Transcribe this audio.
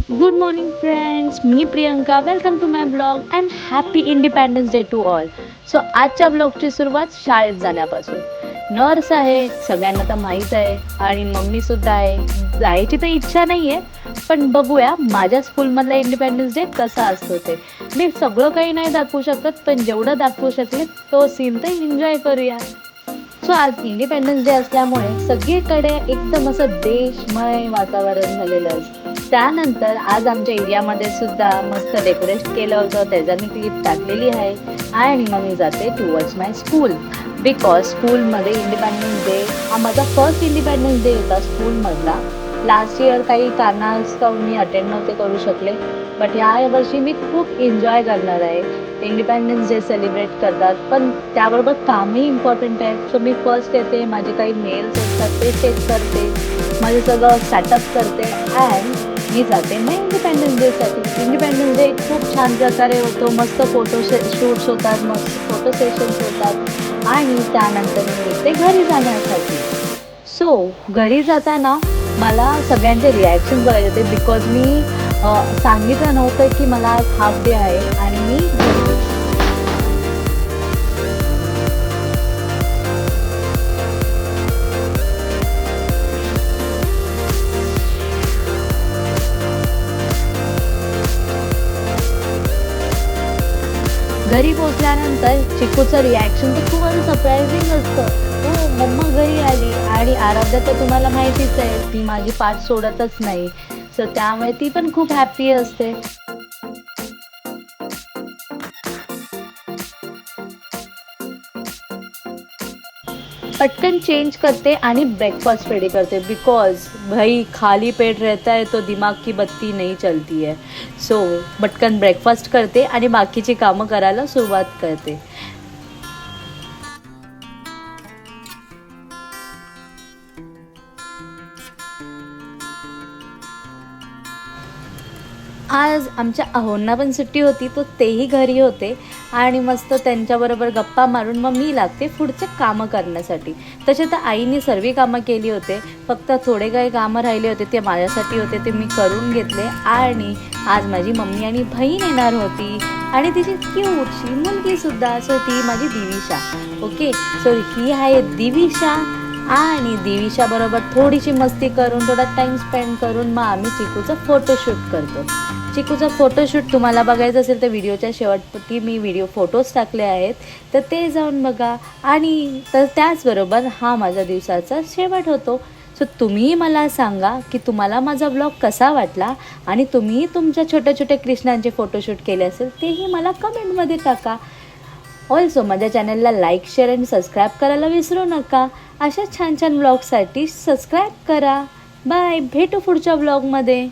Good morning friends, मी Priyanka. Welcome to my blog and happy Independence Day to all. So आजच्या ब्लॉगची सुरुवात शाळेत जाण्यापासून. नर्स आहे सगळ्यांना तर माहीत आहे आणि मम्मीसुद्धा आहे. जायची तर इच्छा नाही आहे, पण बघूया माझ्या स्कूलमधला इंडिपेंडन्स डे कसा असतो ते. मी सगळं काही नाही दाखवू शकत, पण जेवढं दाखवू शकले तो सीन तर एन्जॉय करूया. सो आज इंडिपेंडन्स डे असल्यामुळे सगळीकडे एकदम असं देशमय वातावरण झालेलं असतं. त्यानंतर आज आमच्या एरियामध्ये सुद्धा मस्त डेकोरेट केलं होतं, त्याचा मी क्लिप टाकलेली आहे. आणि मग मी जाते टुवर्ड्स माय स्कूल, बिकॉज स्कूलमध्ये इंडिपेंडन्स डे हा माझा फर्स्ट इंडिपेंडन्स डे होता स्कूलमधला. लास्ट इयर काही कारणास्तव मी अटेंड नव्हते करू शकले, बट या वर्षी मी खूप एन्जॉय करणार आहे. इंडिपेंडन्स डे सेलिब्रेट करतात, पण त्याबरोबर कामही इम्पॉर्टंट आहे. सो मी फर्स्ट येते, माझे काही मेल्स असतात ते चेक करते, माझे सगळं सेटअप करते अँड मी जाते मग इंडिपेंडन्स डेसाठी. इंडिपेंडन्स डे खूप छान प्रकारे होतो, मस्त शूट्स होतात, मस्त फोटो सेशन्स होतात आणि त्यानंतर मी येते घरी जाण्यासाठी. सो घरी जाताना मला सगळ्यांचे रिॲक्शन बघायचे होते, बिकॉज मी सांगितलं नव्हतं की मला आज हाफ डे आहे आणि मी घरी पोचल्यानंतर चिकूचं रिॲक्शन तर खूप असं सरप्रायझिंग असतं. हो, मम्मा घरी आली आणि आराध्या तर तुम्हाला माहितीच आहे, ती माझी पाठ सोडतच नाही. सो त्यामुळे ती पण खूप हॅप्पी असते. पटकन चेंज करते आणि ब्रेकफास्ट रेडी करते, बिकॉज भाई खाली पेट रहता है तो दिमाग की बत्ती नहीं चलती है. सो पटकन ब्रेकफास्ट करते आणि बाकीची कामं करायला सुरुवात करते. आज आमच्या अहोंना पण सुट्टी होती, तो तेही घरी होते आणि मस्त त्यांच्याबरोबर गप्पा मारून मग मी लागते पुढचे कामं करण्यासाठी. तसे तर आईने सर्व कामं केली होते, फक्त थोडे काही कामं राहिले होते ते माझ्यासाठी होते, ते मी करून घेतले. आणि आज माझी मम्मी आणि बहीण येणार होती आणि तिची क्यूटशी मुलगीसुद्धा. सो ती माझी दिविशा. ओके, सो ही आहे दिविशा आणि दिविशाबरोबर थोडीशी मस्ती करून थोडा टाईम स्पेंड करून मग आम्ही चिकूचं फोटोशूट करतो. चिकूचं फोटोशूट तुम्हाला बघायचं असेल तर व्हिडिओच्या शेवटपटी मी व्हिडिओ फोटोज टाकले आहेत, तर ते जाऊन बघा. आणि तर त्याचबरोबर हा माझ्या दिवसाचा शेवट होतो. सो तुम्हीही मला सांगा की तुम्हाला माझा ब्लॉग कसा वाटला आणि तुम्हीही तुमच्या छोट्या छोट्या कृष्णांचे फोटोशूट केले असेल तेही मला कमेंटमध्ये टाका. ऑल्सो माझ्या चॅनलला लाईक, शेअर आणि सबस्क्राईब करायला विसरू नका. अशा छान छान ब्लॉगसाठी सबस्क्राईब करा. बाय, भेटू पुढच्या ब्लॉगमध्ये.